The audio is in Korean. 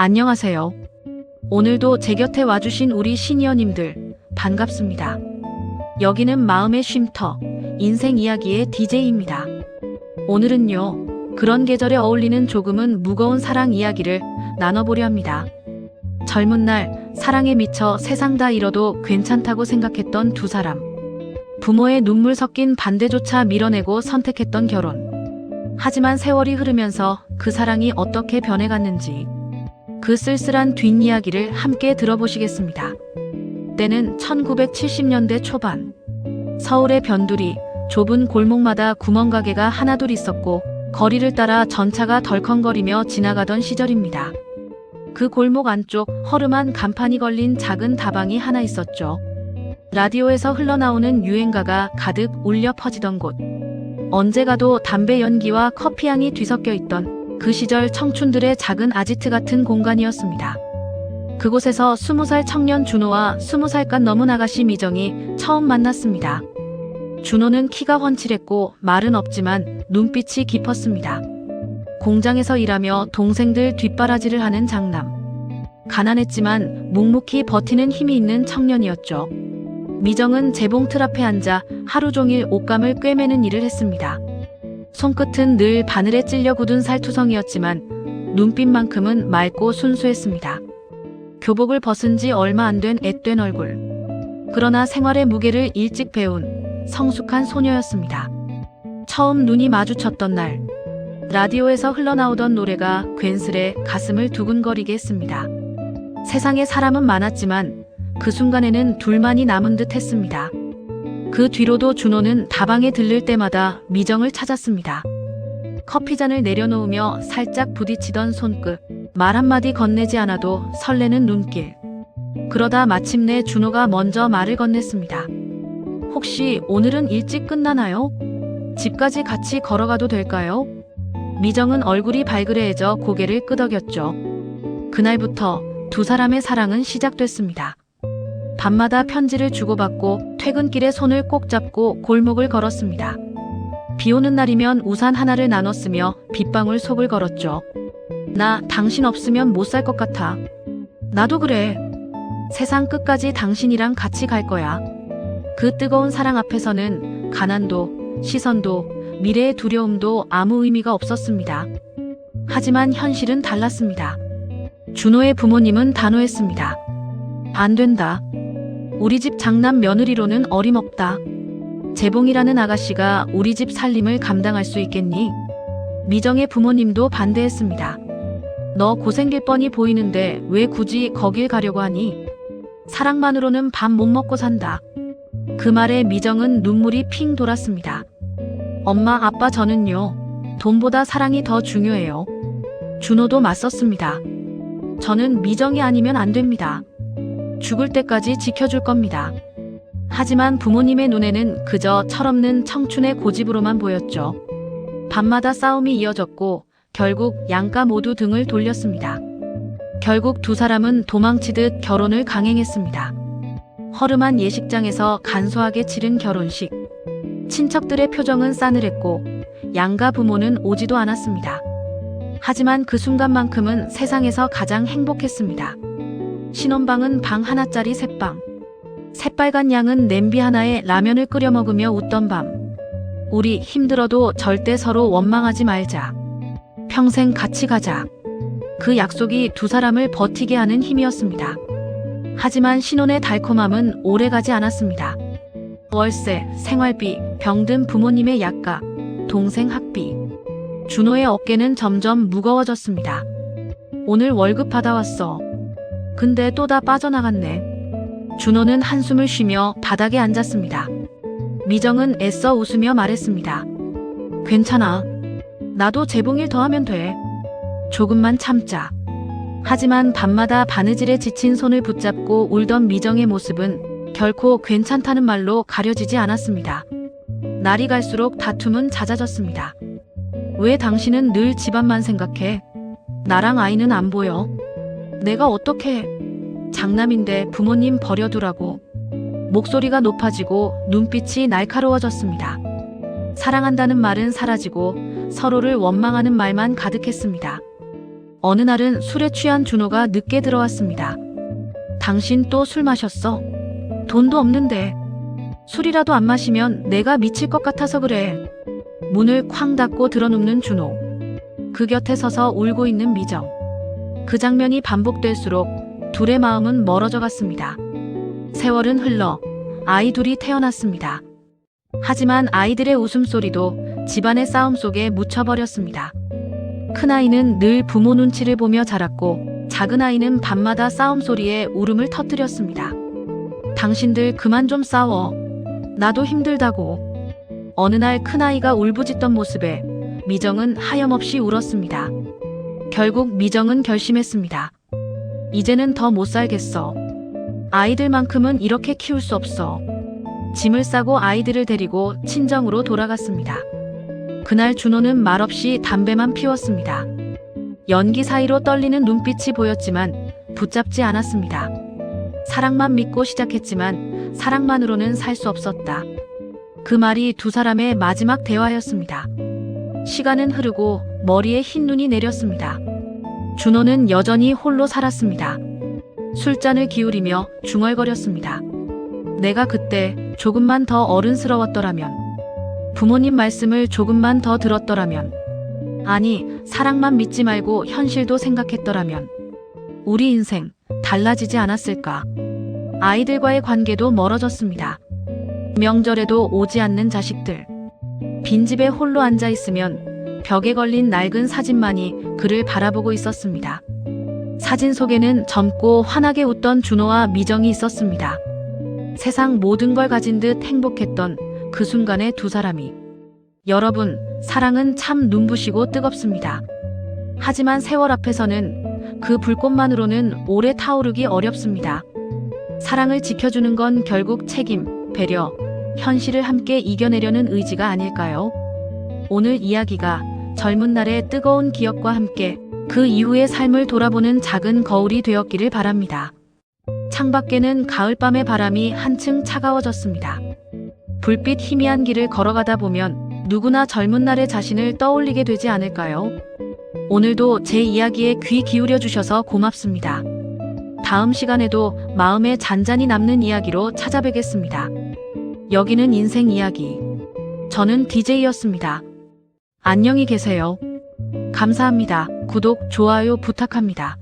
안녕하세요. 오늘도 제 곁에 와주신 우리 시니어님들 반갑습니다. 여기는 마음의 쉼터, 인생 이야기의 DJ입니다. 오늘은요, 그런 계절에 어울리는 조금은 무거운 사랑 이야기를 나눠보려 합니다. 젊은 날 사랑에 미쳐 세상 다 잃어도 괜찮다고 생각했던 두 사람. 부모의 눈물 섞인 반대조차 밀어내고 선택했던 결혼. 하지만 세월이 흐르면서 그 사랑이 어떻게 변해갔는지 그 쓸쓸한 뒷이야기를 함께 들어보시겠습니다. 때는 1970년대 초반. 서울의 변두리, 좁은 골목마다 구멍가게가 하나둘 있었고 거리를 따라 전차가 덜컹거리며 지나가던 시절입니다. 그 골목 안쪽 허름한 간판이 걸린 작은 다방이 하나 있었죠. 라디오에서 흘러나오는 유행가가 가득 울려 퍼지던 곳. 언제 가도 담배 연기와 커피향이 뒤섞여 있던 그 시절 청춘들의 작은 아지트 같은 공간이었습니다. 그곳에서 20살 청년 준호와 20살간 넘은 아가씨 미정이 처음 만났습니다. 준호는 키가 훤칠했고 말은 없지만 눈빛이 깊었습니다. 공장에서 일하며 동생들 뒷바라지를 하는 장남. 가난했지만 묵묵히 버티는 힘이 있는 청년이었죠. 미정은 재봉틀 앞에 앉아 하루 종일 옷감을 꿰매는 일을 했습니다. 손끝은 늘 바늘에 찔려 굳은 살투성이었지만 눈빛만큼은 맑고 순수했습니다. 교복을 벗은 지 얼마 안 된 앳된 얼굴. 그러나 생활의 무게를 일찍 배운 성숙한 소녀였습니다. 처음 눈이 마주쳤던 날, 라디오에서 흘러나오던 노래가 괜스레 가슴을 두근거리게 했습니다. 세상에 사람은 많았지만 그 순간에는 둘만이 남은 듯 했습니다. 그 뒤로도 준호는 다방에 들를 때마다 미정을 찾았습니다. 커피잔을 내려놓으며 살짝 부딪히던 손끝, 말 한마디 건네지 않아도 설레는 눈길. 그러다 마침내 준호가 먼저 말을 건넸습니다. 혹시 오늘은 일찍 끝나나요? 집까지 같이 걸어가도 될까요? 미정은 얼굴이 발그레해져 고개를 끄덕였죠. 그날부터 두 사람의 사랑은 시작됐습니다. 밤마다 편지를 주고받고 퇴근길에 손을 꼭 잡고 골목을 걸었습니다. 비 오는 날이면 우산 하나를 나눠 쓰며 빗방울 속을 걸었죠. 나 당신 없으면 못 살 것 같아. 나도 그래. 세상 끝까지 당신이랑 같이 갈 거야. 그 뜨거운 사랑 앞에서는 가난도, 시선도, 미래의 두려움도 아무 의미가 없었습니다. 하지만 현실은 달랐습니다. 준호의 부모님은 단호했습니다. 안 된다. 우리 집 장남 며느리로는 어림없다. 재봉이라는 아가씨가 우리 집 살림을 감당할 수 있겠니? 미정의 부모님도 반대했습니다. 너 고생길 뻔히 보이는데 왜 굳이 거길 가려고 하니? 사랑만으로는 밥 못 먹고 산다. 그 말에 미정은 눈물이 핑 돌았습니다. 엄마, 아빠, 저는요. 돈보다 사랑이 더 중요해요. 준호도 맞섰습니다. 저는 미정이 아니면 안 됩니다. 죽을 때까지 지켜줄 겁니다. 하지만 부모님의 눈에는 그저 철없는 청춘의 고집으로만 보였죠. 밤마다 싸움이 이어졌고 결국 양가 모두 등을 돌렸습니다. 결국 두 사람은 도망치듯 결혼을 강행했습니다. 허름한 예식장에서 간소하게 치른 결혼식. 친척들의 표정은 싸늘했고 양가 부모는 오지도 않았습니다. 하지만 그 순간만큼은 세상에서 가장 행복했습니다. 신혼방은 방 하나짜리 셋방. 새빨간 양은 냄비 하나에 라면을 끓여 먹으며 웃던 밤. 우리 힘들어도 절대 서로 원망하지 말자. 평생 같이 가자. 그 약속이 두 사람을 버티게 하는 힘이었습니다. 하지만 신혼의 달콤함은 오래가지 않았습니다. 월세, 생활비, 병든 부모님의 약가, 동생 학비. 준호의 어깨는 점점 무거워졌습니다. 오늘 월급 받아왔어. 근데 또 다 빠져나갔네. 준호는 한숨을 쉬며 바닥에 앉았습니다. 미정은 애써 웃으며 말했습니다. 괜찮아. 나도 재봉일 더 하면 돼. 조금만 참자. 하지만 밤마다 바느질에 지친 손을 붙잡고 울던 미정의 모습은 결코 괜찮다는 말로 가려지지 않았습니다. 날이 갈수록 다툼은 잦아졌습니다. 왜 당신은 늘 집안만 생각해? 나랑 아이는 안 보여. 내가 어떻게 해? 장남인데 부모님 버려두라고. 목소리가 높아지고 눈빛이 날카로워졌습니다. 사랑한다는 말은 사라지고 서로를 원망하는 말만 가득했습니다. 어느 날은 술에 취한 준호가 늦게 들어왔습니다. 당신 또 술 마셨어? 돈도 없는데. 술이라도 안 마시면 내가 미칠 것 같아서 그래. 문을 쾅 닫고 들어눕는 준호. 그 곁에 서서 울고 있는 미정. 그 장면이 반복될수록 둘의 마음은 멀어져 갔습니다. 세월은 흘러 아이 둘이 태어났습니다. 하지만 아이들의 웃음소리도 집안의 싸움 속에 묻혀버렸습니다. 큰아이는 늘 부모 눈치를 보며 자랐고 작은아이는 밤마다 싸움 소리에 울음을 터뜨렸습니다. 당신들 그만 좀 싸워. 나도 힘들다고. 어느 날 큰아이가 울부짖던 모습에 미정은 하염없이 울었습니다. 결국 미정은 결심했습니다. 이제는 더 못 살겠어. 아이들만큼은 이렇게 키울 수 없어. 짐을 싸고 아이들을 데리고 친정으로 돌아갔습니다. 그날 준호는 말없이 담배만 피웠습니다. 연기 사이로 떨리는 눈빛이 보였지만 붙잡지 않았습니다. 사랑만 믿고 시작했지만 사랑만으로는 살 수 없었다. 그 말이 두 사람의 마지막 대화였습니다. 시간은 흐르고 머리에 흰 눈이 내렸습니다. 준호는 여전히 홀로 살았습니다. 술잔을 기울이며 중얼거렸습니다. 내가 그때 조금만 더 어른스러웠더라면, 부모님 말씀을 조금만 더 들었더라면, 아니, 사랑만 믿지 말고 현실도 생각했더라면, 우리 인생 달라지지 않았을까? 아이들과의 관계도 멀어졌습니다. 명절에도 오지 않는 자식들. 빈집에 홀로 앉아 있으면 벽에 걸린 낡은 사진만이 그를 바라보고 있었습니다. 사진 속에는 젊고 환하게 웃던 준호와 미정이 있었습니다. 세상 모든 걸 가진 듯 행복했던 그 순간의 두 사람이. 여러분, 사랑은 참 눈부시고 뜨겁습니다. 하지만 세월 앞에서는 그 불꽃만으로는 오래 타오르기 어렵습니다. 사랑을 지켜주는 건 결국 책임, 배려, 현실을 함께 이겨내려는 의지가 아닐까요? 오늘 이야기가 젊은 날의 뜨거운 기억과 함께 그 이후의 삶을 돌아보는 작은 거울이 되었기를 바랍니다. 창밖에는 가을밤의 바람이 한층 차가워졌습니다. 불빛 희미한 길을 걸어가다 보면 누구나 젊은 날의 자신을 떠올리게 되지 않을까요? 오늘도 제 이야기에 귀 기울여 주셔서 고맙습니다. 다음 시간에도 마음에 잔잔히 남는 이야기로 찾아뵙겠습니다. 여기는 인생 이야기. 저는 DJ였습니다. 안녕히 계세요. 감사합니다. 구독, 좋아요 부탁합니다.